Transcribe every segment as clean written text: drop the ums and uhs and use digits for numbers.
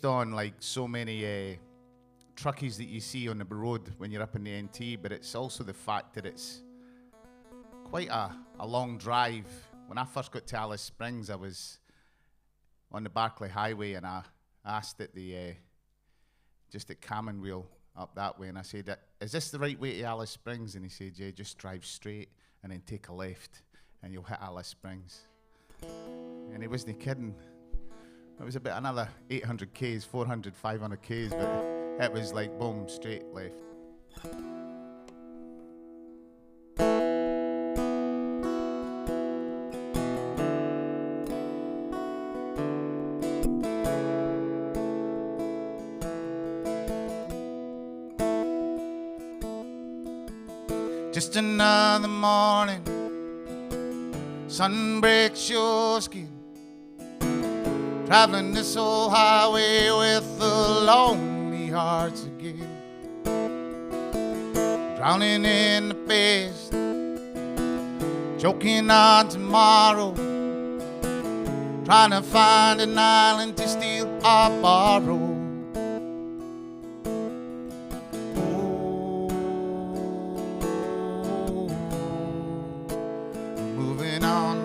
based on like so many truckies that you see on the road when you're up in the NT, but it's also the fact that it's quite a long drive. When I first got to Alice Springs, I was on the Barclay Highway, and I asked at the just at Commonweal up that way, and I said, "Is this the right way to Alice Springs?" And he said, "Yeah, just drive straight and then take a left, and you'll hit Alice Springs." And he wasn't kidding. It was about another 800 Ks, 400, 500 Ks, but it was like boom, straight left. Just another morning, sun breaks your skin, traveling this old highway with the lonely hearts again, drowning in the past, choking on tomorrow, trying to find an island to steal or borrow.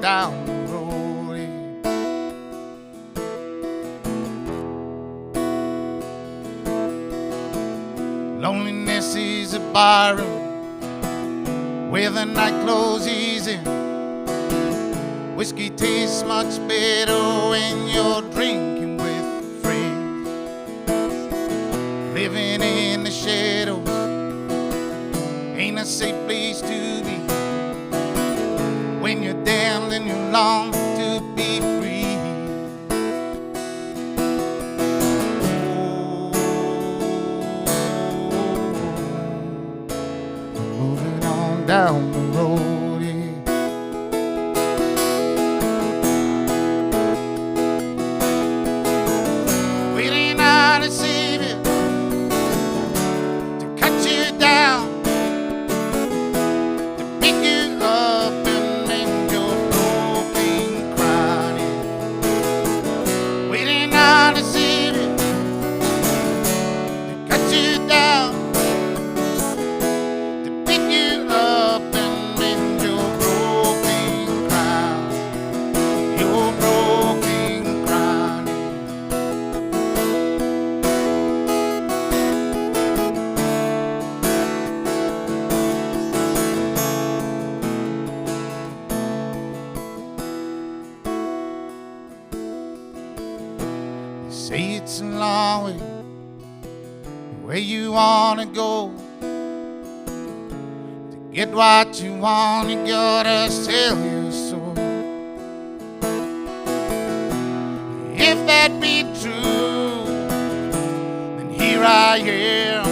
Down the road, loneliness is a barroom where the night closes easy. Whiskey tastes much better when you're drinking with friends. Living in the shadows ain't a safe place to be. When you're damned and you long to be free. Moving on down the road, yeah. Waiting on a savior to cut you down, to pick you up and mend your broken crown, yeah. Waiting on a savior to cut you down, to pick you up and mend your broken crown, your broken crown, yeah. They say it's a long way where you wanna go. To get what you want, you gotta sell your soul. If that be true, then here I am,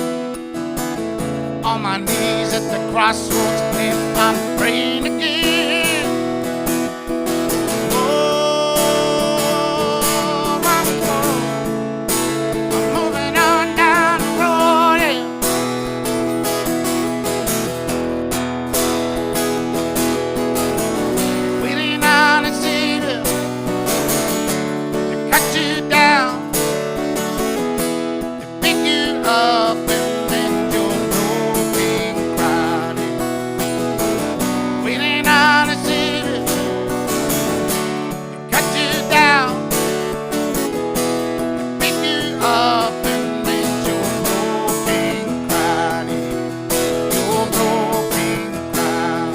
on my knees at the crossroads, and I'm praying again. Oh, my soul, I'm moving on down the road, yeah. Waiting on a savior to cut you down, to pick you up and mend your broken crown, yeah. Waiting on a savior to cut you down, to pick you up and mend your broken crown, yeah. Your broken crown,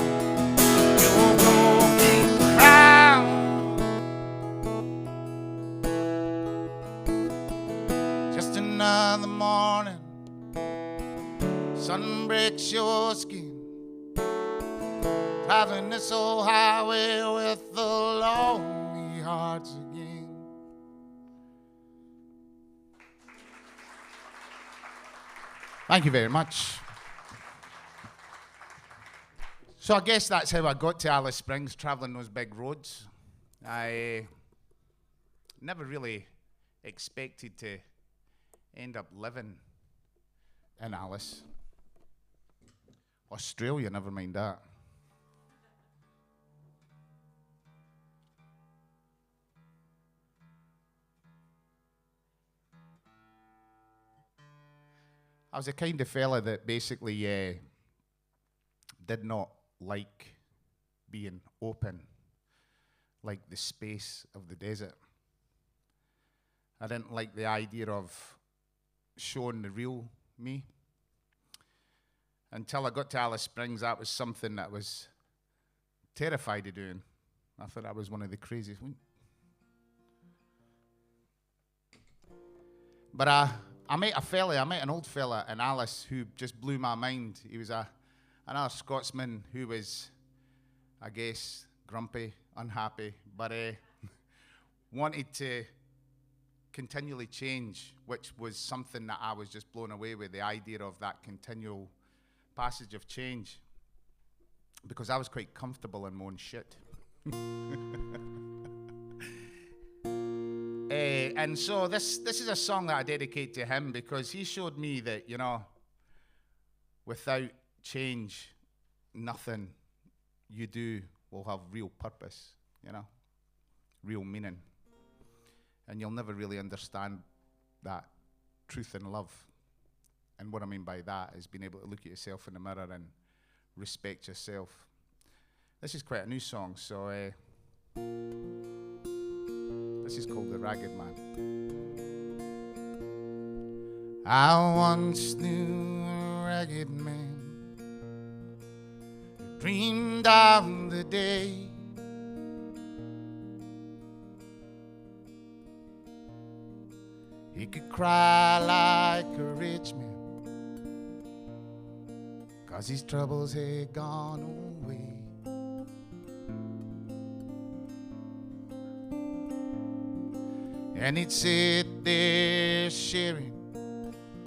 your broken crown. Just another morning, sun breaks your skin, traveling this old highway with the lonely hearts again. Thank you very much. So I guess that's how I got to Alice Springs, traveling those big roads. I never really expected to end up living in Alice. Australia, never mind that. I was the kind of fella that basically did not like being open, like the space of the desert. I didn't like the idea of showing the real me. Until I got to Alice Springs, that was something that I was terrified of doing. I thought I was one of the craziest. But I met an old fella in Alice who just blew my mind. He was another Scotsman who was, I guess, grumpy, unhappy, but wanted to continually change, which was something that I was just blown away with, the idea of that continual passage of change, because I was quite comfortable in my own shit. And so this is a song that I dedicate to him, because he showed me that, you know, without change, nothing you do will have real purpose, you know, real meaning. And you'll never really understand that truth and love. And what I mean by that is being able to look at yourself in the mirror and respect yourself. This is quite a new song, so this is called The Ragged Man. I once knew a ragged man who dreamed of the day he could cry like a rich man, 'cause his troubles had gone away. And he'd sit there sharing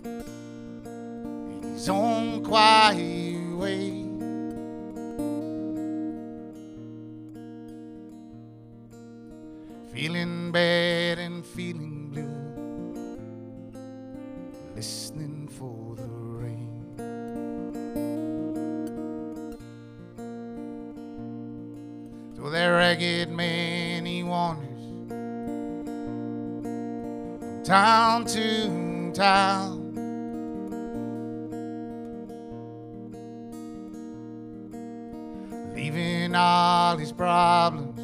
in his own quiet way, feeling bad and feeling blue, listening for the rain. So that ragged man, he wanders from town to town, leaving all his problems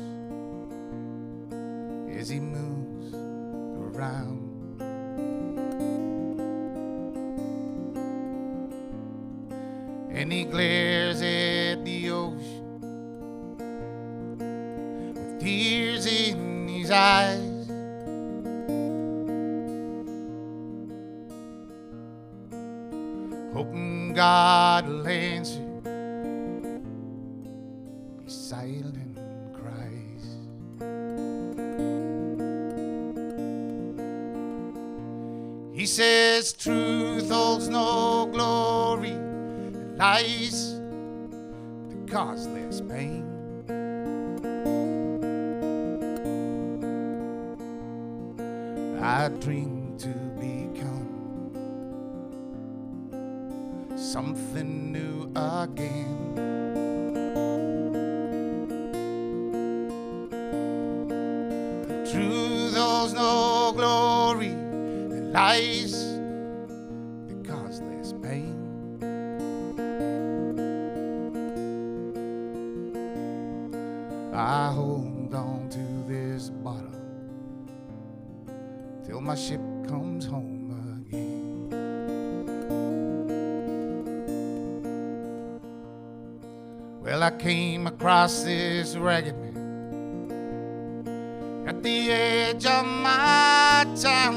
as he moves around. And he glares at the ocean with tears in his eyes, hoping God will answer his silent cries. He says truth holds no glory, lies that cause less pain. I dream to become something new again. Truth holds no glory, and lies that cause less pain. I hold on to this bottle till my ship comes home again. Well, I came across this ragged man at the edge of my town,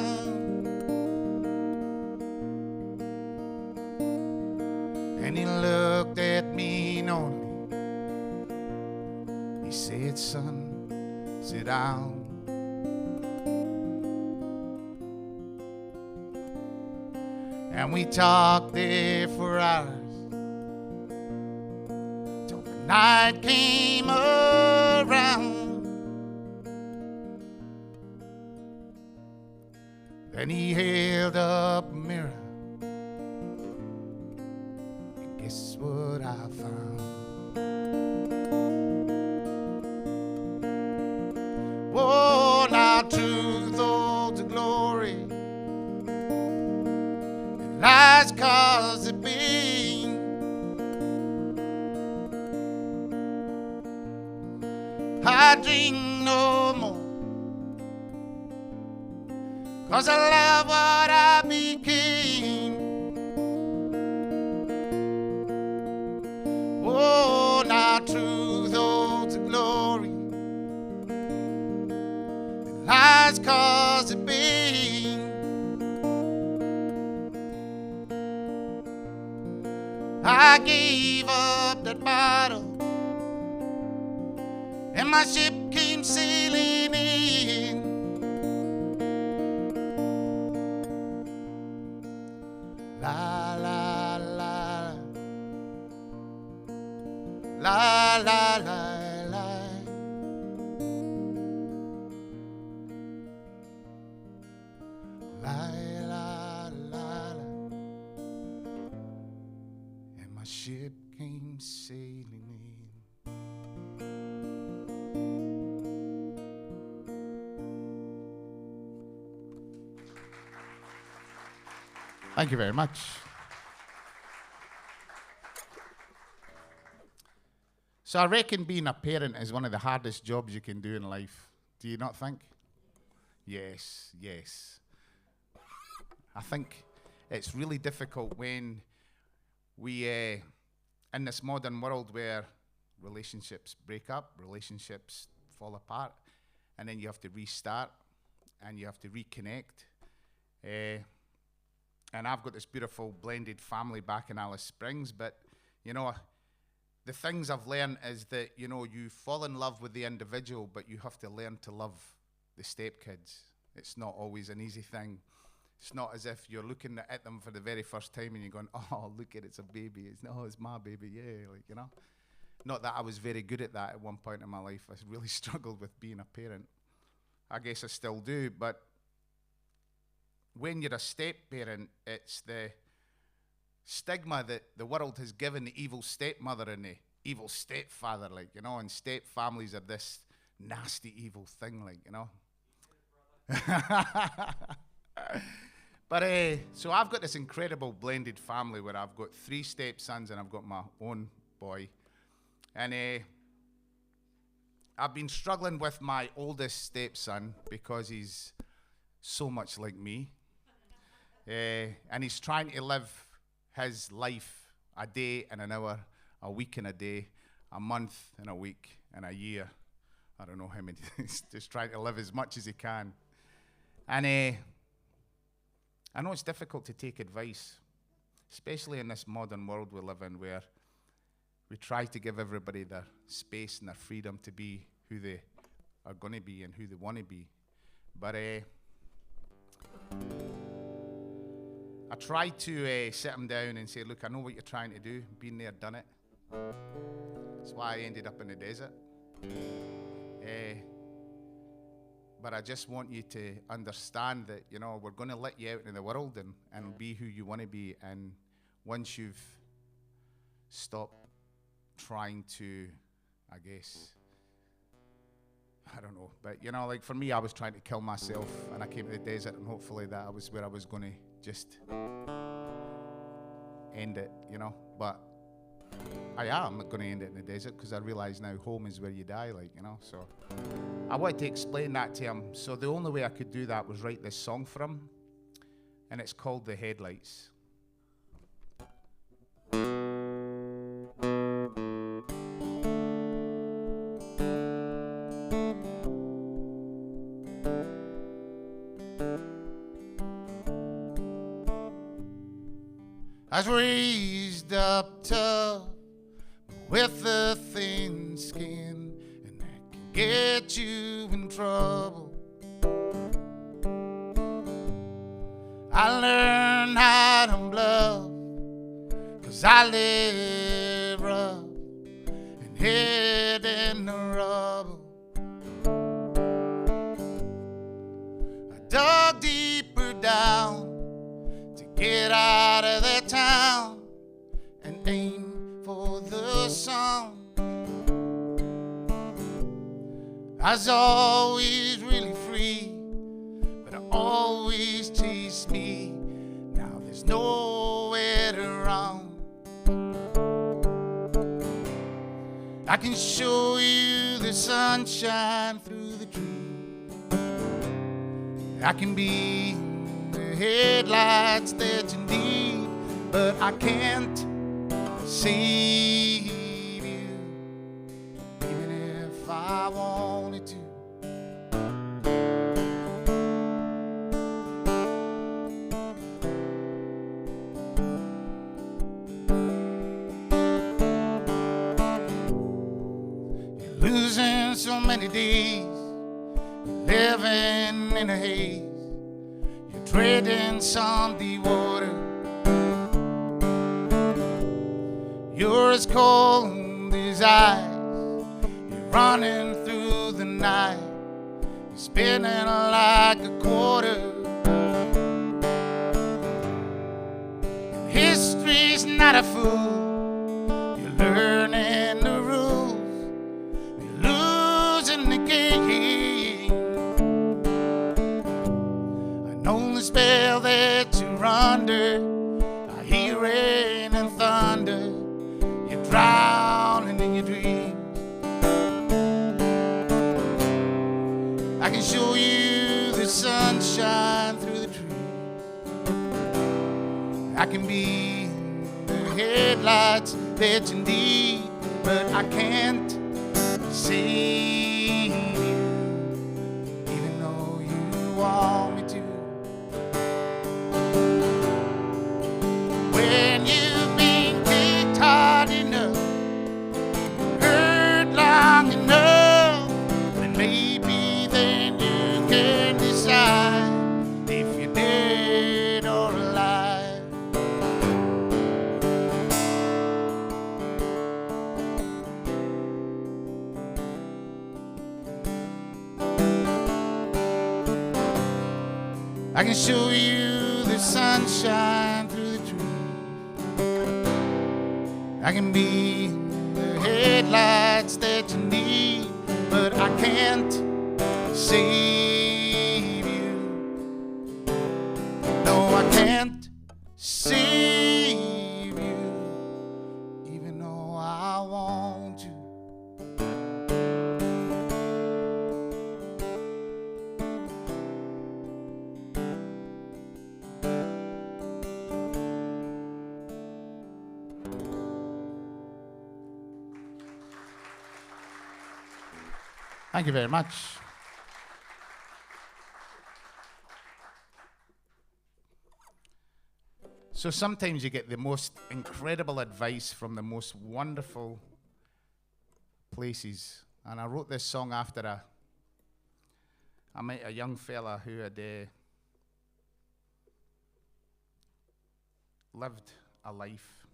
and he looked at me knowingly. He said, son, sit down. And we talked there for hours till the night came around. Then he held up a mirror, and guess what I found? Oh, now truth holds the glory, and lies has caused the pain. I drink no more, 'cause I love what I became. Oh, now through those glory that has caused the pain. I gave up that battle, and my ship came sailing in. La la la, la la la la. La la la la. And my ship came sailing in. Thank you very much. So I reckon being a parent is one of the hardest jobs you can do in life. Do you not think? Yes, yes. I think it's really difficult when we, in this modern world where relationships break up, relationships fall apart, and then you have to restart and you have to reconnect. And I've got this beautiful blended family back in Alice Springs, but, you know, the things I've learned is that, you know, you fall in love with the individual, but you have to learn to love the stepkids. It's not always an easy thing. It's not as if you're looking at them for the very first time and you're going, oh, look at it, it's a baby. It's my baby, yeah, like, you know. Not that I was very good at that at one point in my life. I really struggled with being a parent. I guess I still do, but when you're a step-parent, it's the stigma that the world has given the evil stepmother and the evil stepfather, like, you know, and step-families are this nasty, evil thing, like, you know. But, so I've got this incredible blended family where I've got 3 stepsons and I've got my own boy. And I've been struggling with my oldest stepson because he's so much like me. And he's trying to live his life a day and an hour, a week and a day, a month and a week and a year. I don't know how many. He's just trying to live as much as he can. And I know it's difficult to take advice, especially in this modern world we live in where we try to give everybody their space and their freedom to be who they are going to be and who they want to be. But I tried to sit him down and say, look, I know what you're trying to do. Been there, done it. That's why I ended up in the desert. But I just want you to understand that, you know, we're going to let you out in the world and be who you want to be. And once you've stopped trying to, I guess, I don't know. But, you know, like for me, I was trying to kill myself. And I came to the desert and hopefully that was where I was going to just end it, you know. But I am going to end it in the desert because I realize now home is where you die, like, you know. So I wanted to explain that to him. So the only way I could do that was write this song for him. And it's called The Headlights. I was raised up tough with a thin skin, and that can get you in trouble. I learned how to bluff, 'cause I live rough and head in the rubble. I dug deeper down to get out of the town and aim for the sun. I was always really free, but I always chased me. Now there's nowhere I can show you the sunshine through the trees. I can be the headlights that you need, but I can't save you, even if I wanted to. Losing so many days, living in a haze. You're treading salty water. You're as cold as ice. You're running through the night. You're spinning like a quarter. And history's not a fool. You're learning the rules. The spell that you're under, I hear rain and thunder. You're drowning in your dreams. I can show you the sunshine through the trees. I can be the headlights that you need, but I can't save you, even though you want me to. When you've been kicked hard enough, hurt long enough, then maybe then you can decide if you're dead or alive. I can show you the sunshine through the trees. I can be the headlights that you need, but I can't save you. No, I can't save you, even though I want to. Thank you very much. So sometimes you get the most incredible advice from the most wonderful places. And I wrote this song after I met a young fella who had lived a life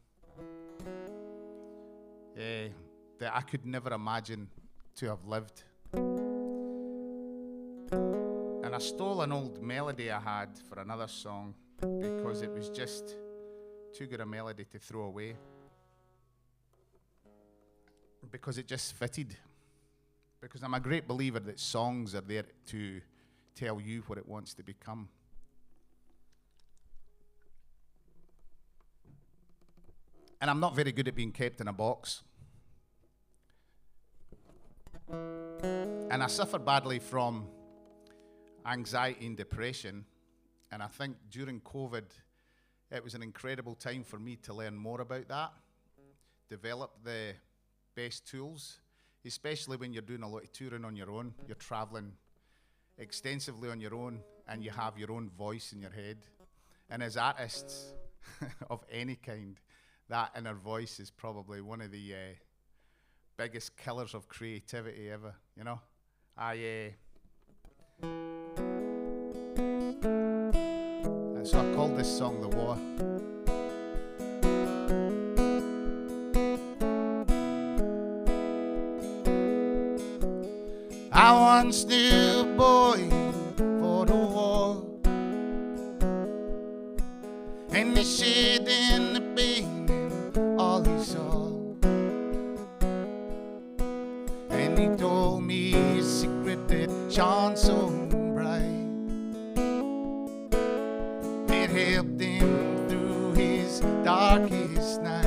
that I could never imagine to have lived. And I stole an old melody I had for another song because it was just too good a melody to throw away, because it just fitted. Because I'm a great believer that songs are there to tell you what it wants to become. And I'm not very good at being kept in a box. And I suffered badly from anxiety and depression. And I think during COVID, it was an incredible time for me to learn more about that, develop the best tools, especially when you're doing a lot of touring on your own. You're traveling extensively on your own, and you have your own voice in your head. And as artists of any kind, that inner voice is probably one of the biggest killers of creativity ever, you know? So I called this song The War. I once knew a boy for the war, and the shade in the pain, all he saw. And he told me a secret that shone so bright. It helped him through his darkest night.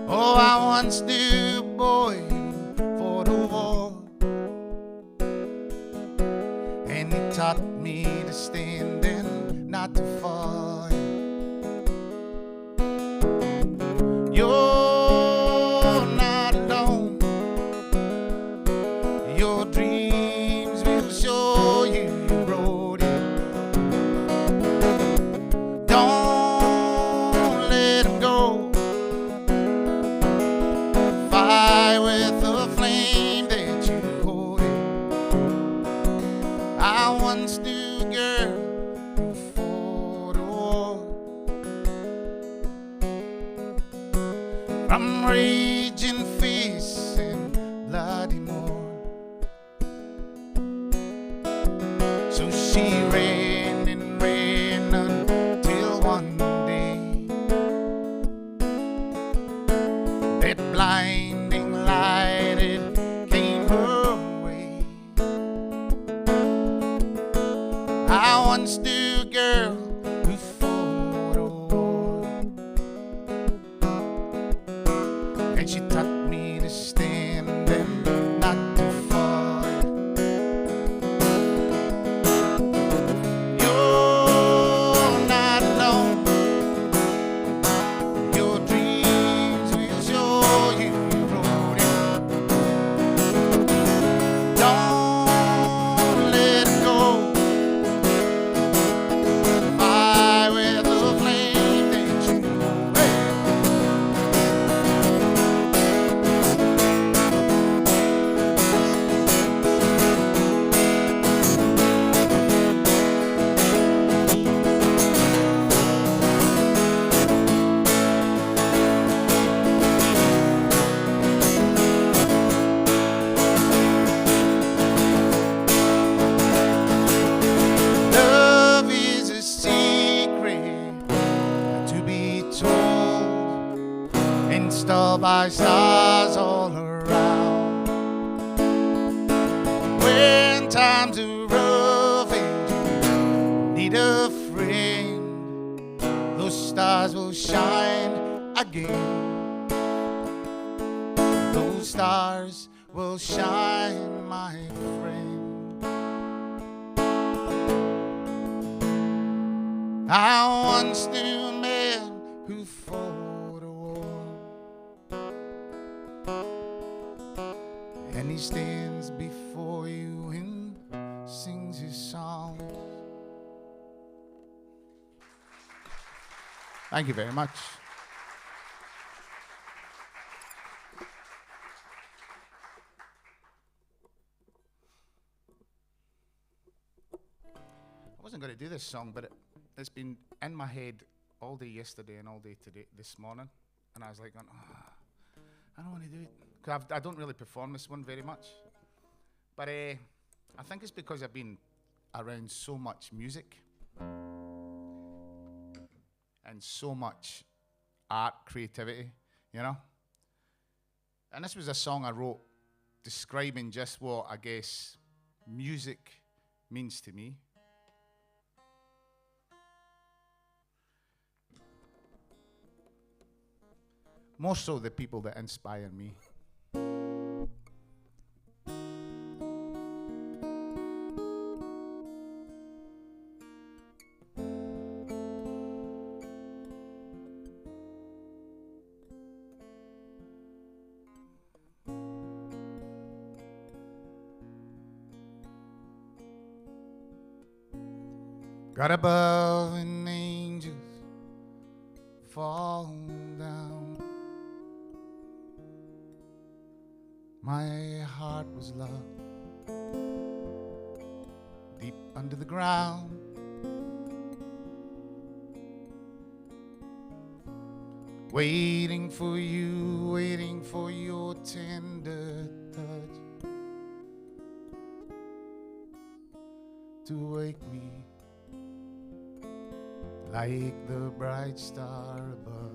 Oh, I once knew a boy who fought a war, and he taught me to stand and not to fall. You're not alone. Your dreams will show you you wrote it. Don't let them go. Fight with the flame that you hold it. I once knew a girl who fought a war, from raging fists and bloody more. So she ran and ran until one day that blinding light, it came her way. I once knew a girl who fought a war, and she taught me to stand and not to fall. You're not alone. Your dreams will show you you wrote it. Don't let it go. Fire with the flame that you hold. Love is a secret to be told, and star by stars all around. When times are rough and you need a friend, those stars will shine again. Those stars will shine, my friend. I once knew a man who fought a war, and he stands before you and sings his songs. Thank you very much. I wasn't going to do this song, but it's been in my head all day yesterday and all day today, this morning, and I was like, going, I don't want to do it, because I don't really perform this one very much. But I think it's because I've been around so much music and so much art, creativity, you know? And this was a song I wrote describing just what I guess music means to me. More so the people that inspire me. God above and angels fall down. My heart was loved deep under the ground. Waiting for you, waiting for your tender touch to wake me like the bright star above.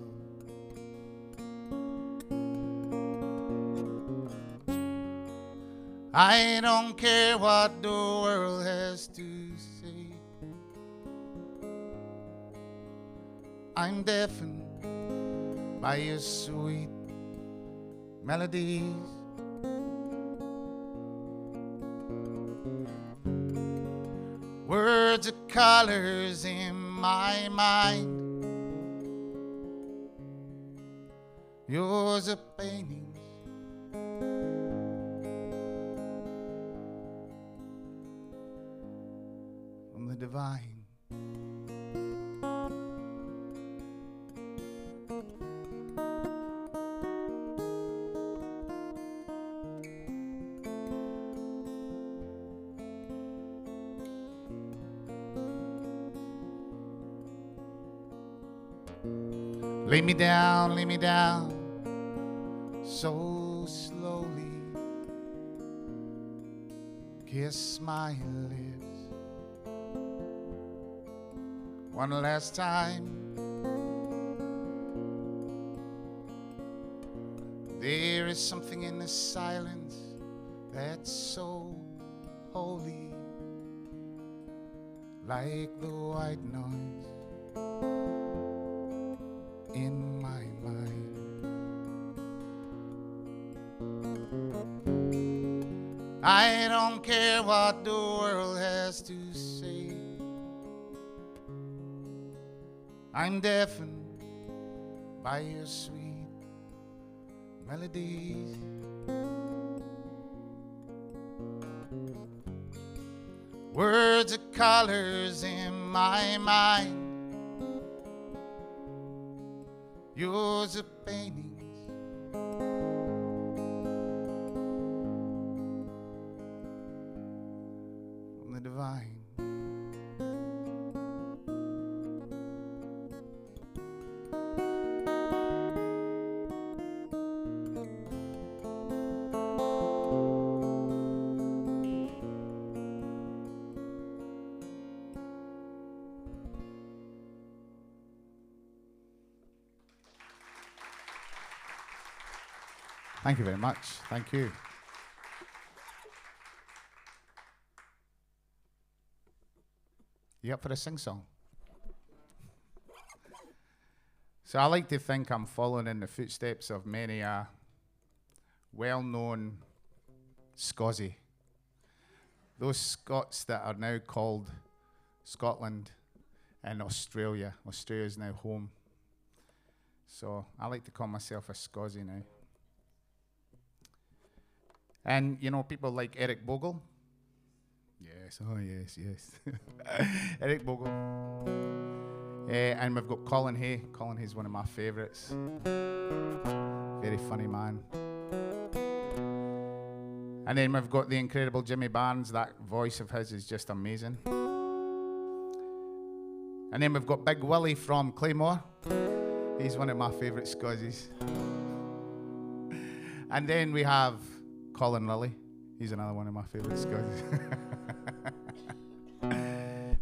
I don't care what the world has to say. I'm deafened by your sweet melodies. Words of colors in my mind. Yours are paintings from the divine. Lay me down, so slowly. Kiss my lips one last time. There is something in the silence that's so holy, like the white noise in my mind. I don't care what the world has to say. I'm deafened by your sweet melodies. Words of colors in my mind. Yours are paintings from the divine. Thank you very much. Thank you. You up for a sing-song? So I like to think I'm following in the footsteps of many a well-known Scozzy. Those Scots that are now called Scotland and Australia. Australia is now home. So I like to call myself a Scozzy now. And, you know, people like Eric Bogle. Yes, oh yes, yes. Eric Bogle. And we've got Colin Hay. Colin Hay's one of my favourites. Very funny man. And then we've got the incredible Jimmy Barnes. That voice of his is just amazing. And then we've got Big Willie from Claymore. He's one of my favourite Scozzies. And then we have Colin, Lillie. He's another one of my favourite Scotties.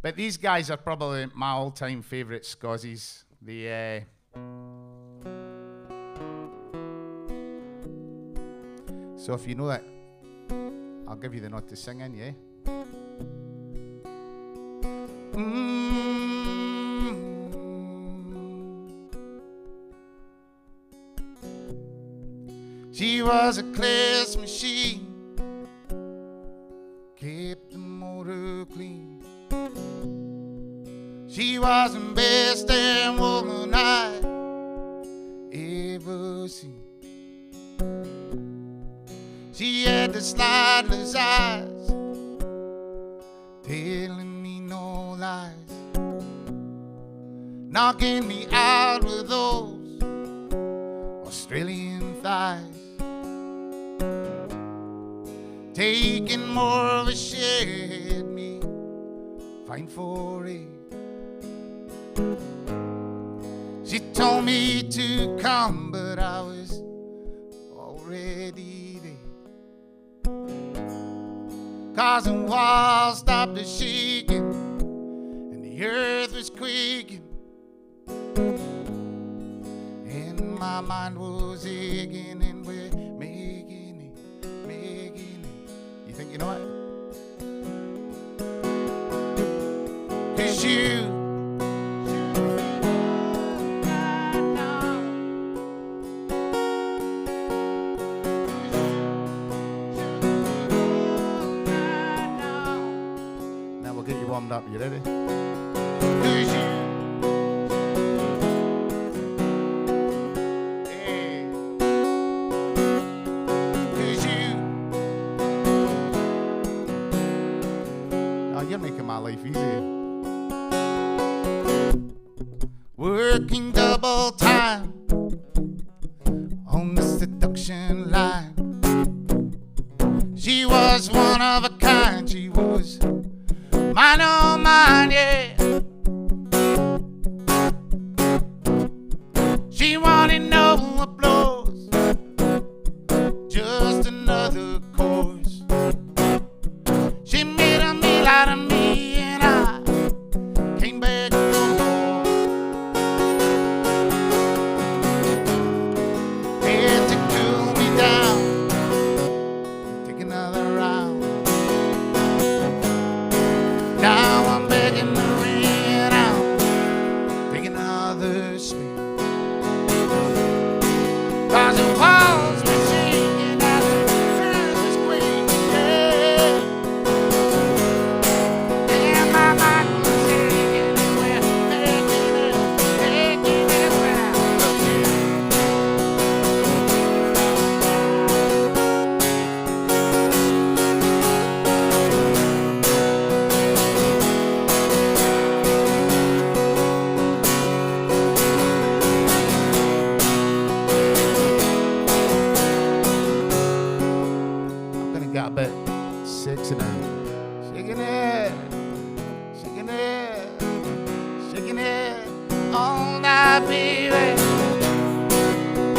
But these guys are probably my all-time favourite Scozzies. So if you know that, I'll give you the nod to sing in, yeah? She was a class machine, kept the motor clean. She was the best damn woman I ever seen. She had the slideless eyes, telling me no lies, knocking me out with those Australian thighs. Taking more of a share at me, fine for it. She told me to come, but I was already there. 'Cause the walls stopped a shaking and the earth was quaking, and my mind was aching, and we're making it. You think you know it? 'Cause you stand up. You ready? 'Cause you, hey, 'cause you, oh, you're making my life easy. Working double time on the seduction line. She was one of a kind. She was mine, oh mine, yeah. She wanted no applause, just another course. She made a meal out of me, and I came back for more. Had to cool me down, take another round. Now I'm begging the rain out, take another spin. 'Cause the walls were shaking as the earth was quaking, yeah. And my mind was shaking, and we're making it round again. I'm gonna get a bit sexy now. Shaking it, shaking it, shaking it all night, baby.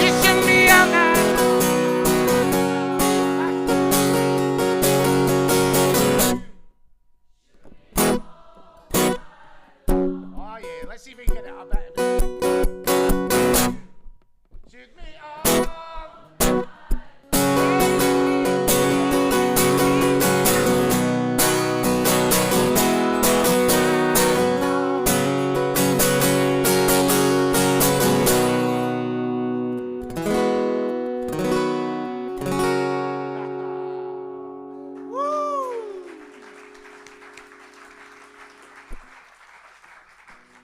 You shook me all night long. Oh yeah, let's see if we can get it. I bet. Shook me all.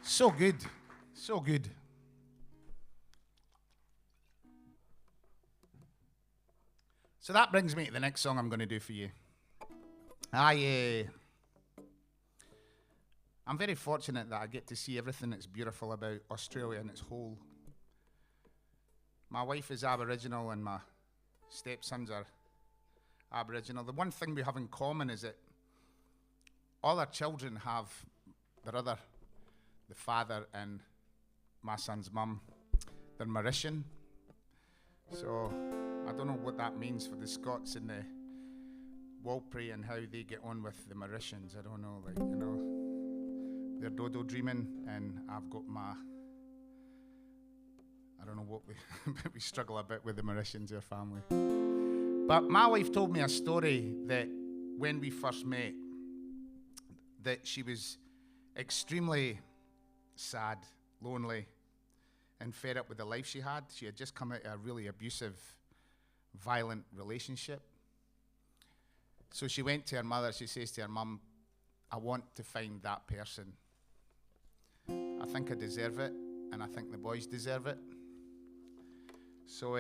So good. So good. So that brings me to the next song I'm going to do for you. I'm very fortunate that I get to see everything that's beautiful about Australia in its whole. My wife is Aboriginal and my stepsons are Aboriginal. The one thing we have in common is that all our children have the father and my son's mum, they're Mauritian. So I don't know what that means for the Scots and the Walpray and how they get on with the Mauritians. I don't know, like, you know, they're dodo dreaming and I've got my, I don't know what we struggle a bit with the Mauritians, our family. But my wife told me a story that when we first met, that she was extremely sad, lonely, and fed up with the life she had. She had just come out of a really abusive, violent relationship. So she went to her mother, she says to her mum, I want to find that person. I think I deserve it, and I think the boys deserve it. So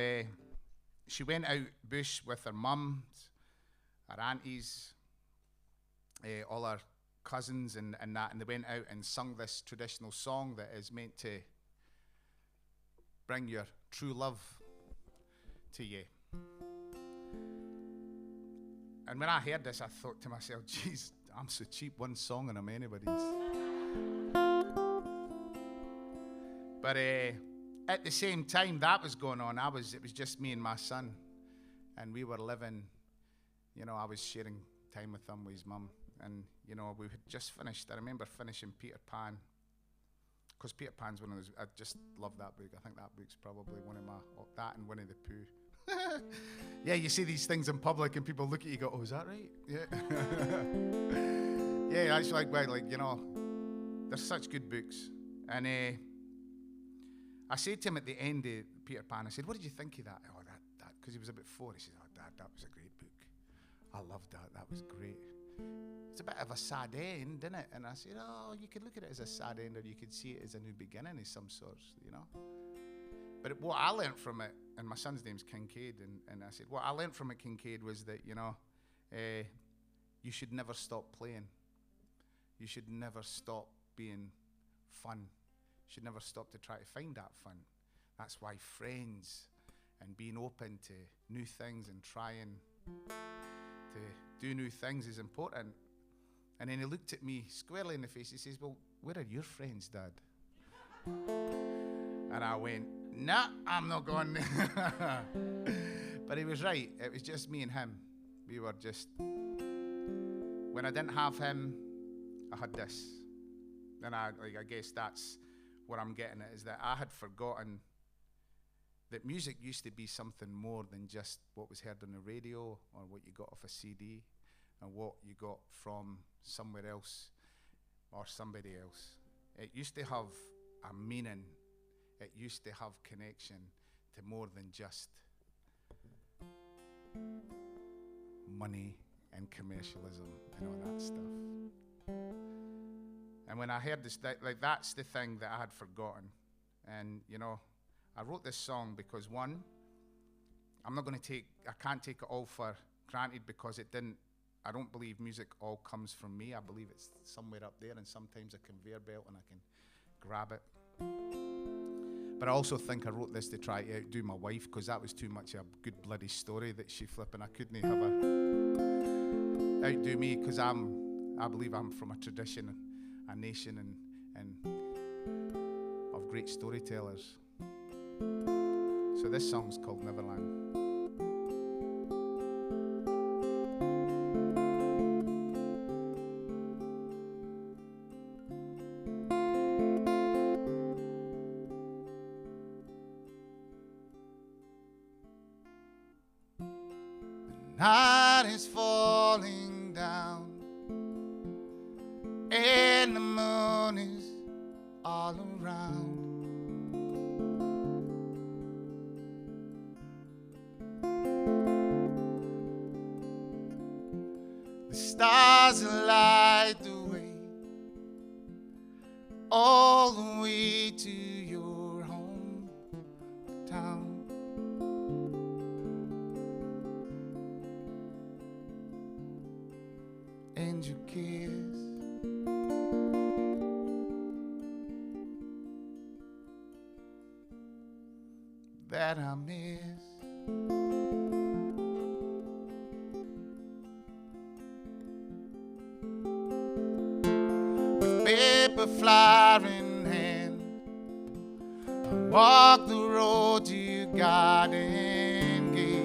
she went out bush with her mum, her aunties, all her cousins and that, and they went out and sung this traditional song that is meant to bring your true love to you. And when I heard this, I thought to myself, geez, I'm so cheap, one song and I'm anybody's. But at the same time that was going on, it was just me and my son, and we were living, you know, I was sharing time with him, with his mum. And, you know, we had just finished. I remember finishing Peter Pan. Because Peter Pan's one of those, I just love that book. I think that book's probably one of my, that and Winnie the Pooh. Yeah, you see these things in public and people look at you and go, oh, is that right? Yeah. Yeah, that's like, you know, they're such good books. And I said to him at the end of Peter Pan, I said, what did you think of that? Oh, that, because he was about 4. He said, oh, Dad, that was a great book. I loved that. That was great. it's a bit of a sad end, isn't it? And I said, oh, you could look at it as a sad end, or you could see it as a new beginning of some sorts, you know. But what I learned from it, and my son's name's Kincaid, and I said, what I learned from it, Kincaid, was that, you know, you should never stop playing. You should never stop being fun. You should never stop to try to find that fun. That's why friends and being open to new things and trying to do new things is important. And then he looked at me squarely in the face. He says, well, where are your friends, Dad? And I went, nah, I'm not going. But he was right. It was just me and him. We were just, when I didn't have him, I had this. And I guess that's what I'm getting at, is that I had forgotten that music used to be something more than just what was heard on the radio or what you got off a CD and what you got from somewhere else or somebody else. It used to have a meaning. It used to have connection to more than just money and commercialism and all that stuff. And when I heard this, like, that's the thing that I had forgotten. And, you know, I wrote this song because, one, I can't take it all for granted, because I don't believe music all comes from me. I believe it's somewhere up there, and sometimes a conveyor belt and I can grab it. But I also think I wrote this to try to outdo my wife, because that was too much of a good bloody story that she flipping. I couldn't have her outdo me, because I believe I'm from a tradition, a nation, and of great storytellers. So this song's called Neverland. The night is falling down, and the moon is all around. The stars light the way, all the way to your hometown. And your kiss that I miss. With paper flower in hand, I walk the road to your garden gate.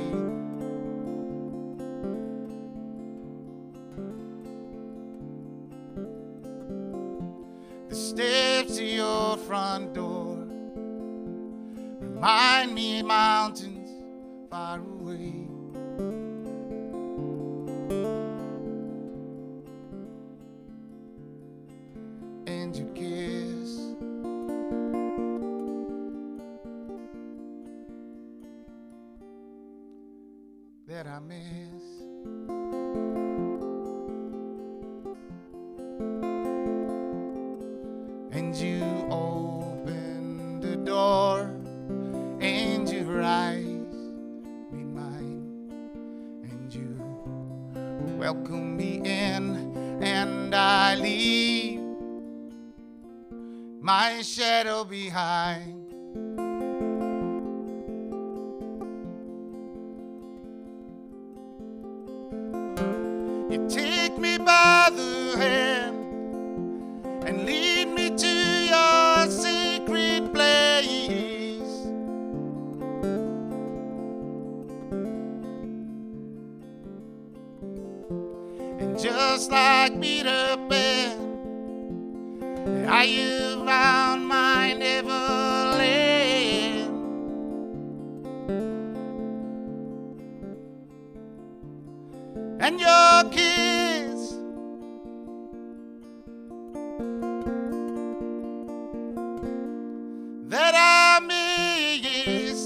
The steps to your front door remind me of mountains far away. And your kiss that I miss. And you open the door, and your eyes meet mine, and you welcome me in, and I leave my shadow behind. You take me by the hand and lead me to your sacred place. And just like Peter Pan, I have found my Neverland. And your kiss that I miss.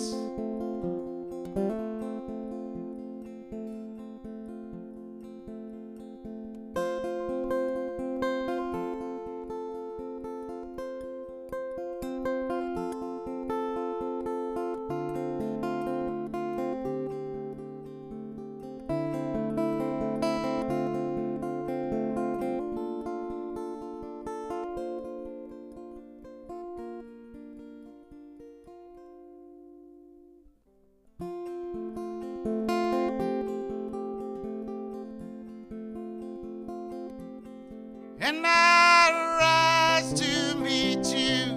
and I rise to meet you,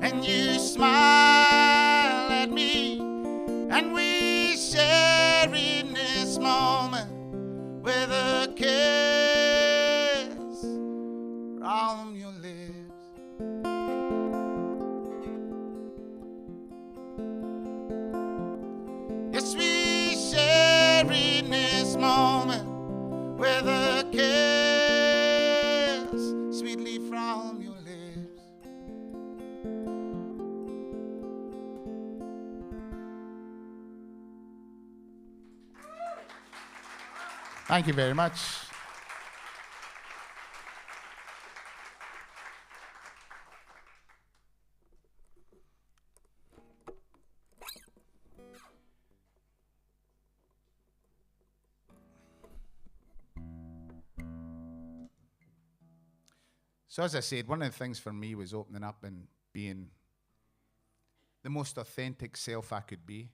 and you smile at me, and we share in this moment with a kiss from your lips. Yes, we share in this moment with a kiss sweetly from your lips. Thank you very much. So as I said, one of the things for me was opening up and being the most authentic self I could be.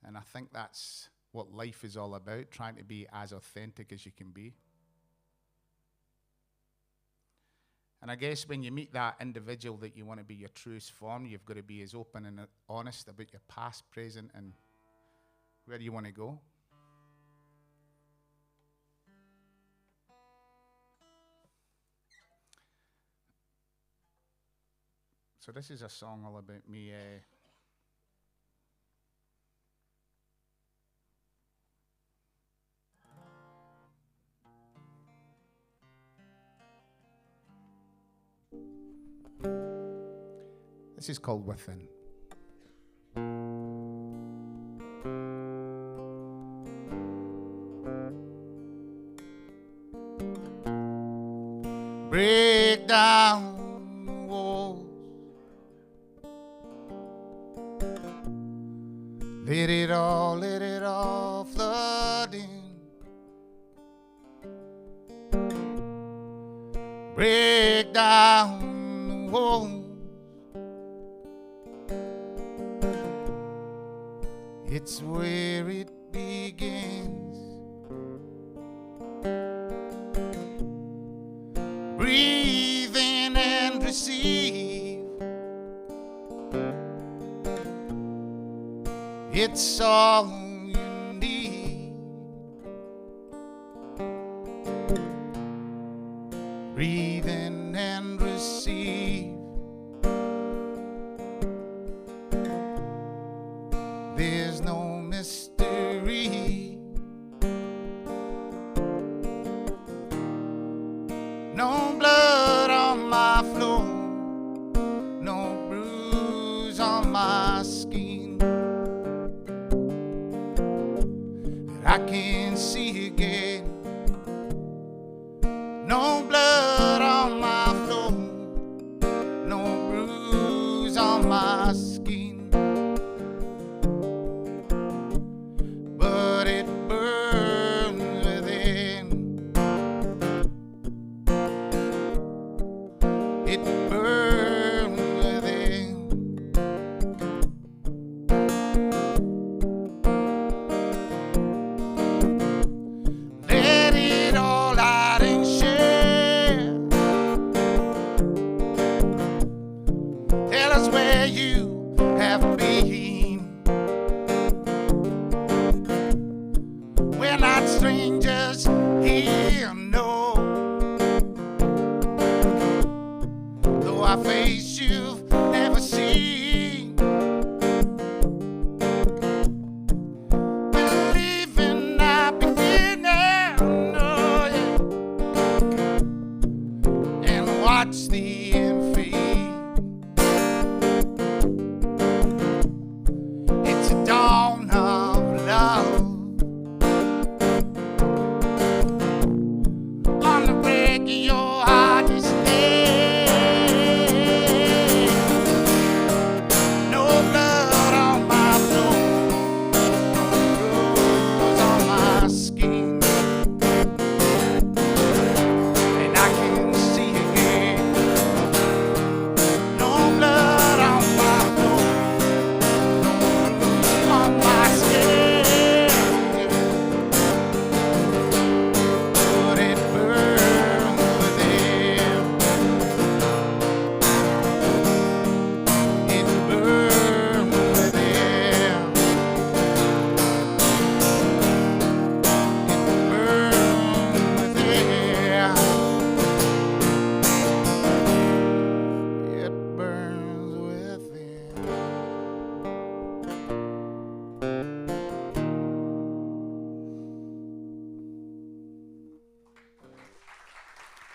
And I think that's what life is all about, trying to be as authentic as you can be. And I guess when you meet that individual that you want to be your truest form, you've got to be as open and honest about your past, present, and where you want to go. So this is a song all about me. This is called Within. Break down the walls, let it all flood in. Break down the walls, it's where it begins. Breathe in and receive. It's all you need. Breathe in and receive. There's no mystery, no blood on my floor, no bruise on my skin that I can't see again. No blood on my floor, no bruise on my skin, but it burns within. It burns within.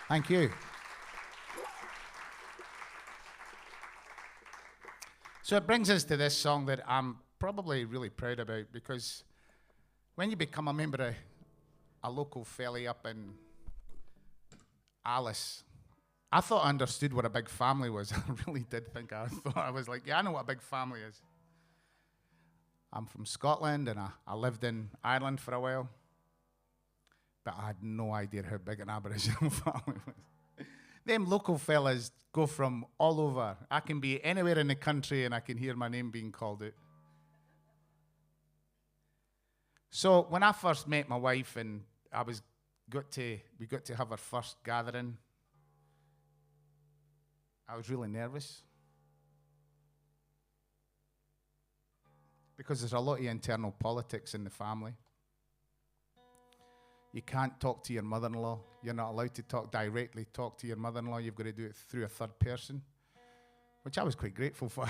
Thank you. So it brings us to this song that I'm probably really proud about, because when you become a member of a local felly up in Alice, I thought I understood what a big family was. I really did think I thought I was like, yeah, I know what a big family is. I'm from Scotland and I lived in Ireland for a while, but I had no idea how big an Aboriginal family was. Them local fellas go from all over. I can be anywhere in the country and I can hear my name being called out. So when I first met my wife and we got to have our first gathering, I was really nervous because there's a lot of internal politics in the family. You can't talk to your mother-in-law. You're not allowed to talk to your mother-in-law. You've got to do it through a third person, which I was quite grateful for.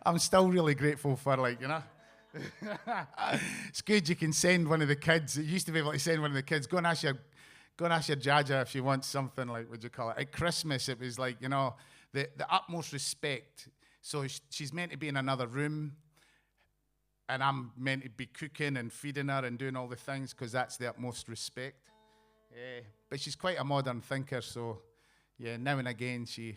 I'm still really grateful for, it's good you can send one of the kids. It used to be able to send one of the kids, go and ask your Jaja if she wants something, what'd you call it? At Christmas, it was the utmost respect. So she's meant to be in another room, and I'm meant to be cooking and feeding her and doing all the things because that's the utmost respect. But she's quite a modern thinker, so yeah, now and again she...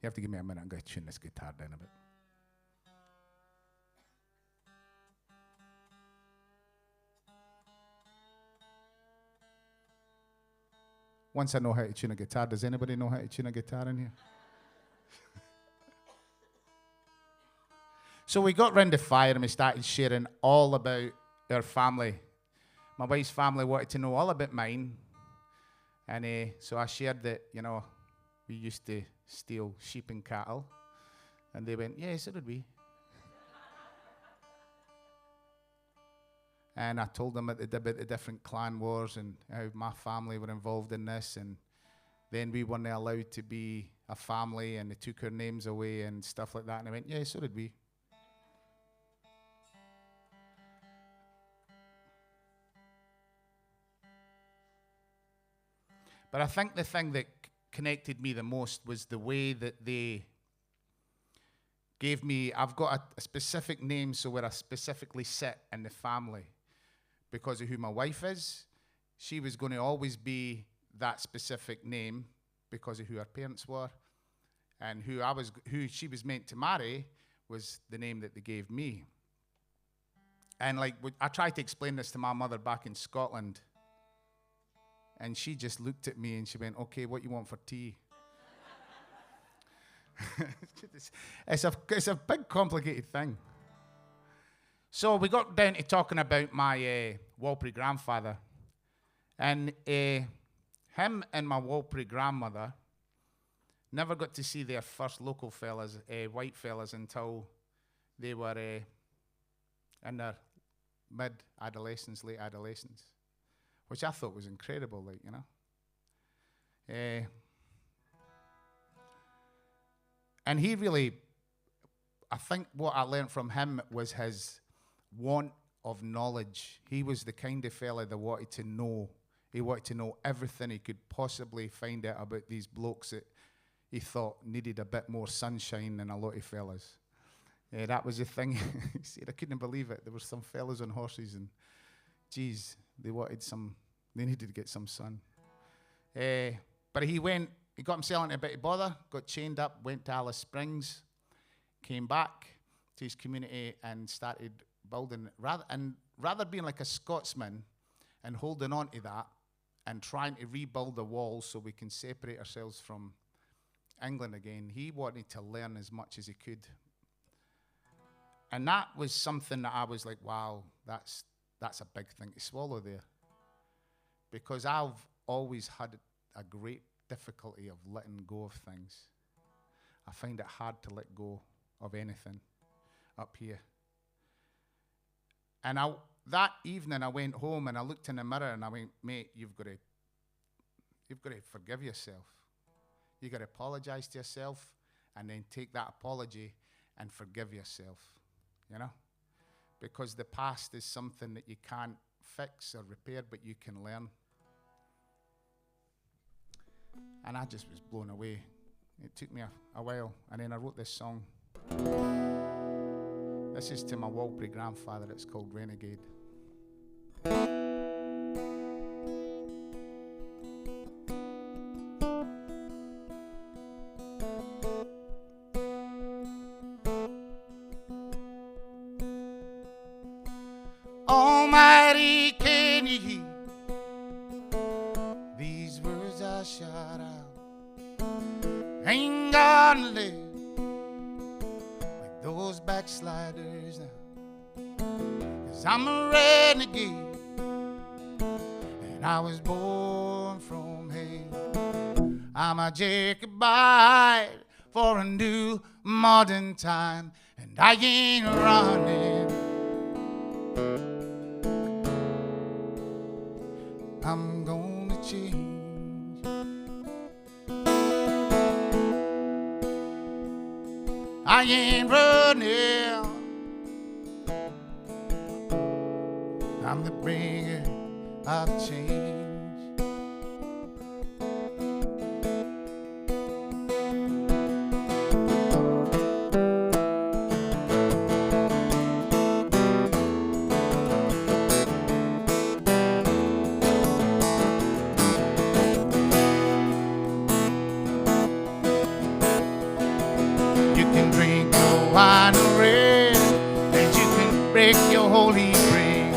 You have to give me a minute. I'm going to tune this guitar down a bit. Once I know how to tune a guitar, does anybody know how to tune a guitar in here? So we got round the fire and we started sharing all about our family. My wife's family wanted to know all about mine. And so I shared that, we used to steal sheep and cattle. And they went, yeah, so did we. And I told them about the different clan wars and how my family were involved in this. And then we weren't allowed to be a family, and they took our names away and stuff like that. And I went, yeah, so did we. But I think the thing that connected me the most was the way that they gave me, I've got a specific name, so where I specifically sit in the family. Because of who my wife is, she was going to always be that specific name because of who her parents were, and who she was meant to marry was the name that they gave me. And I tried to explain this to my mother back in Scotland, and she just looked at me and she went, "Okay, what you want for tea?" It's a big, complicated thing. So we got down to talking about my Walpurgis grandfather. And him and my Walpurgis grandmother never got to see their first local fellas, white fellas, until they were in their mid-adolescence, late adolescence, which I thought was incredible, And he really, I think what I learned from him was his want of knowledge. He was the kind of fella that wanted to know. He wanted to know everything he could possibly find out about these blokes that he thought needed a bit more sunshine than a lot of fellas. That was the thing. He said, I couldn't believe it. There were some fellas on horses and, geez, they needed to get some sun. But he got himself into a bit of bother, got chained up, went to Alice Springs, came back to his community and started building, rather being like a Scotsman and holding on to that and trying to rebuild the walls so we can separate ourselves from England again. He wanted to learn as much as he could. And that was something that I was like, wow, that's a big thing to swallow there. Because I've always had a great difficulty of letting go of things. I find it hard to let go of anything up here. And that evening I went home and I looked in the mirror and I went, mate, you've got to forgive yourself. You've got to apologize to yourself and then take that apology and forgive yourself, you know? Because the past is something that you can't fix or repair, but you can learn. And I just was blown away. It took me a while, and then I wrote this song. This is to my Walpry grandfather. It's called Renegade. Almighty, can you hear these words I shout out? Ain't gonna live like those backsliders now. 'Cause I'm a renegade, and I was born from hell. I'm a Jacobite for a new modern time, and I ain't running. I'm gonna change. I ain't running. I'm the bringer of change. Wine and red, and you can break your holy bread.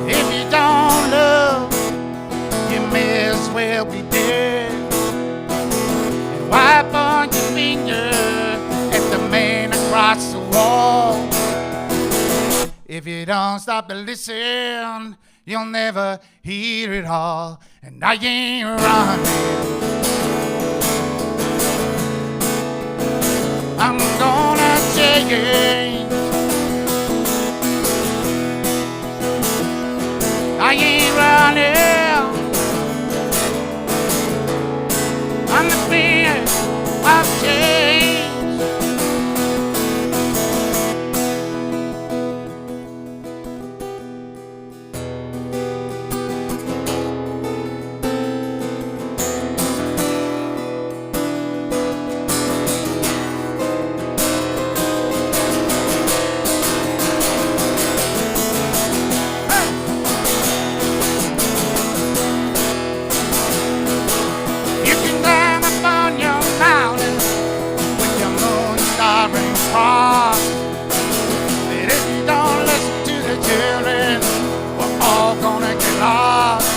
If you don't love, you may as well be dead. And wipe on your finger at the man across the wall. If you don't stop to listen, you'll never hear it all. And I ain't running. I'm gonna change. I ain't running. I'm the fear of change. But if you don't listen to the children, we're all gonna get lost.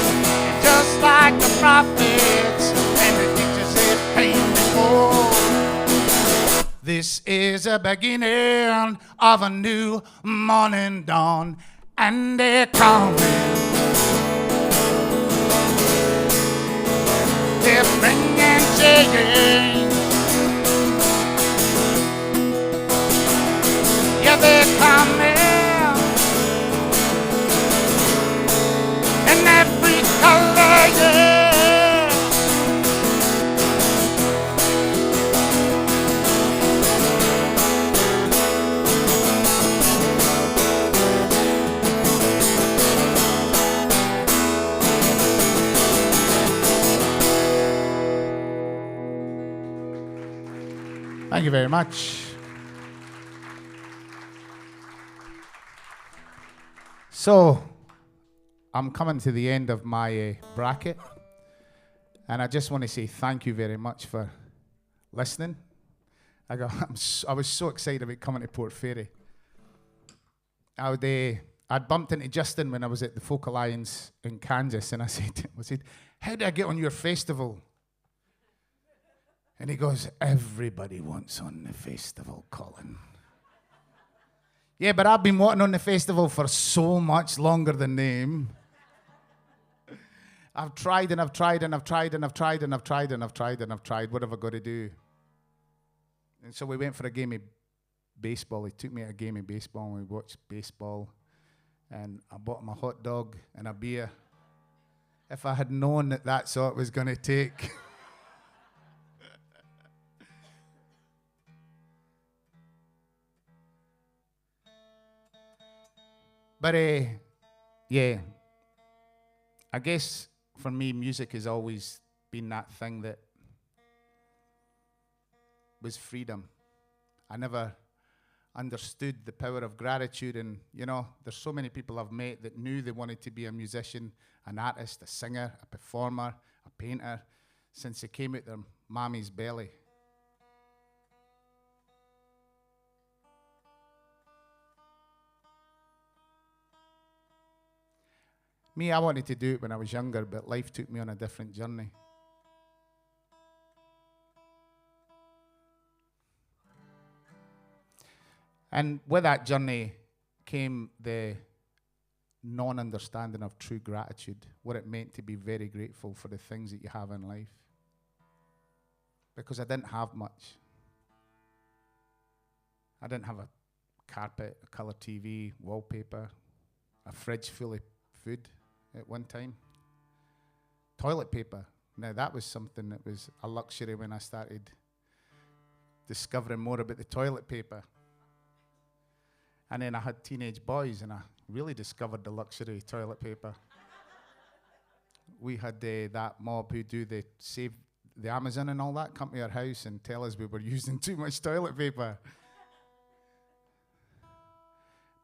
And just like the prophets and the teachers that came before, this is a beginning of a new morning dawn, and they're coming. They're bringing change. Yeah, they're coming in every color, yeah. Thank you very much. So, I'm coming to the end of my bracket, and I just want to say thank you very much for listening. I was so excited about coming to Port Fairy. I'd bumped into Justin when I was at the Folk Alliance in Kansas, and I said, how did I get on your festival? And he goes, everybody wants on the festival, Colin. Yeah, but I've been wanting on the festival for so much longer than them. I've tried and I've tried and I've tried and I've tried and I've tried and I've tried and I've tried. What have I got to do? And so we went for a game of baseball. He took me to a game of baseball and we watched baseball. And I bought him a hot dog and a beer. If I had known that that's all it was going to take. But yeah, I guess for me, music has always been that thing that was freedom. I never understood the power of gratitude, and there's so many people I've met that knew they wanted to be a musician, an artist, a singer, a performer, a painter, since they came out their mommy's belly. Me, I wanted to do it when I was younger, but life took me on a different journey. And with that journey came the non-understanding of true gratitude, what it meant to be very grateful for the things that you have in life. Because I didn't have much. I didn't have a carpet, a colour TV, wallpaper, a fridge full of food at one time. Toilet paper. Now that was something that was a luxury when I started discovering more about the toilet paper. And then I had teenage boys, and I really discovered the luxury of toilet paper. We had that mob who do the save the Amazon and all that come to our house and tell us we were using too much toilet paper.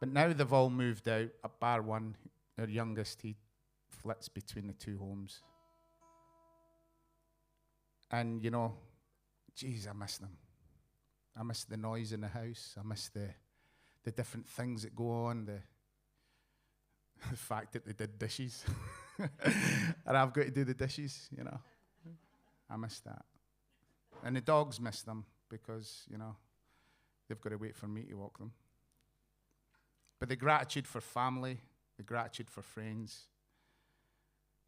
But now they've all moved out, bar one, our youngest, he flits between the two homes. And geez, I miss them. I miss the noise in the house. I miss the different things that go on, the fact that they did dishes. And I've got to do the dishes, I miss that. And the dogs miss them because, they've got to wait for me to walk them. But the gratitude for family, the gratitude for friends,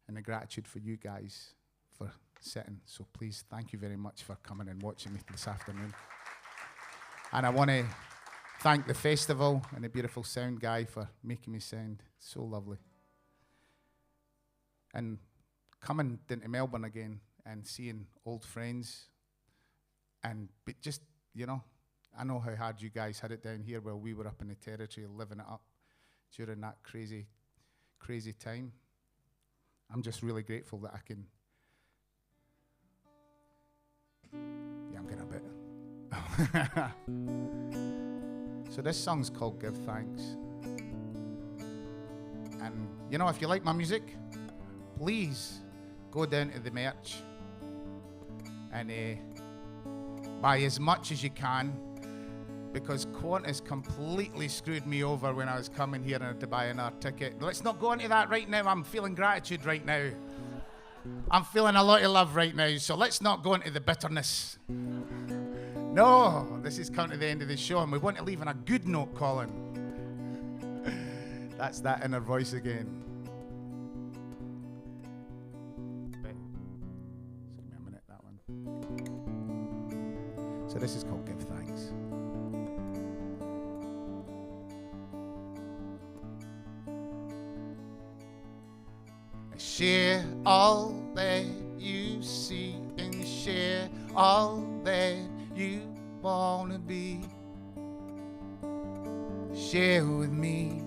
and the gratitude for you guys for sitting. So please, thank you very much for coming and watching me this afternoon. And I want to thank the festival and the beautiful sound guy for making me sound so lovely. And coming into Melbourne again and seeing old friends, and just, I know how hard you guys had it down here while we were up in the territory living it up during that crazy, crazy time. I'm just really grateful that I can. Yeah, I'm getting a bit. So this song's called Give Thanks. And, if you like my music, please go down to the merch and buy as much as you can, because Qantas completely screwed me over when I was coming here and had to buy another ticket. Let's not go into that right now. I'm feeling gratitude right now. I'm feeling a lot of love right now, so let's not go into the bitterness. No, this is coming to the end of the show, and we want to leave on a good note, Colin. That's that inner voice again. Just give me a minute, that one. So this is called Give Thanks. Share all that you see and share all that you want to be. Share with me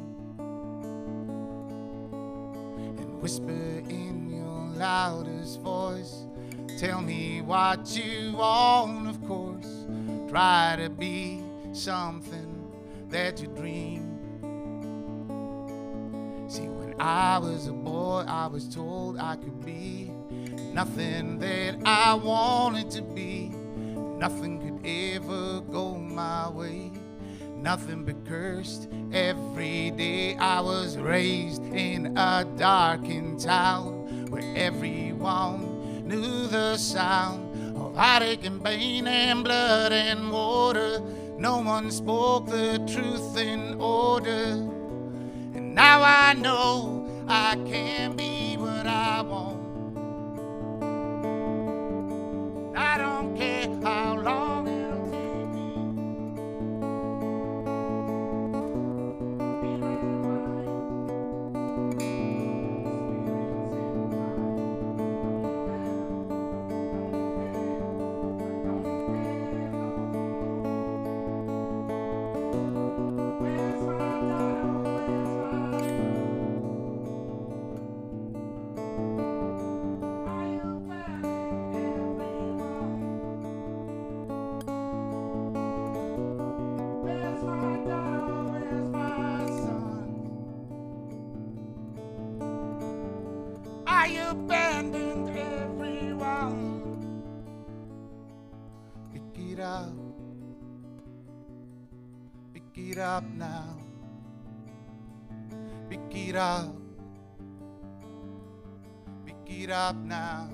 and whisper in your loudest voice. Tell me what you want, of course. Try to be something that you dream. See, when I was a boy, I was told I could be nothing that I wanted to be. Nothing could ever go my way. Nothing but cursed every day. I was raised in a darkened town where everyone knew the sound of heartache and pain and blood and water. No one spoke the truth in order. And now I know I can be what I want. I don't care how long it'll take me. abandoned everyone. Pick it up. Pick it up now. Pick it up. Pick it up now.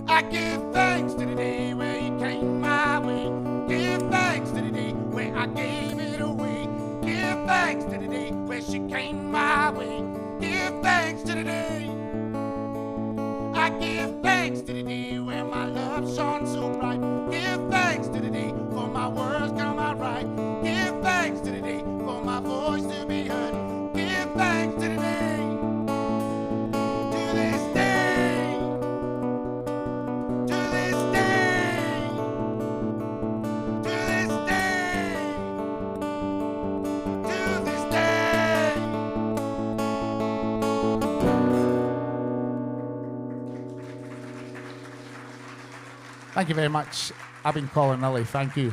I give thanks to the day where you came my way. Give thanks to the day where I gave it away. Give thanks to the day where she came my way. Give thanks to the day. I give thanks to the day where my love shone so bright. Give thanks to the day for my words come out right. Give thanks to the day for my voice to be heard. Give thanks to the day. To this day. To this day. To this day. To this day. Thank you very much. I've been Colin, Lillie. Thank you.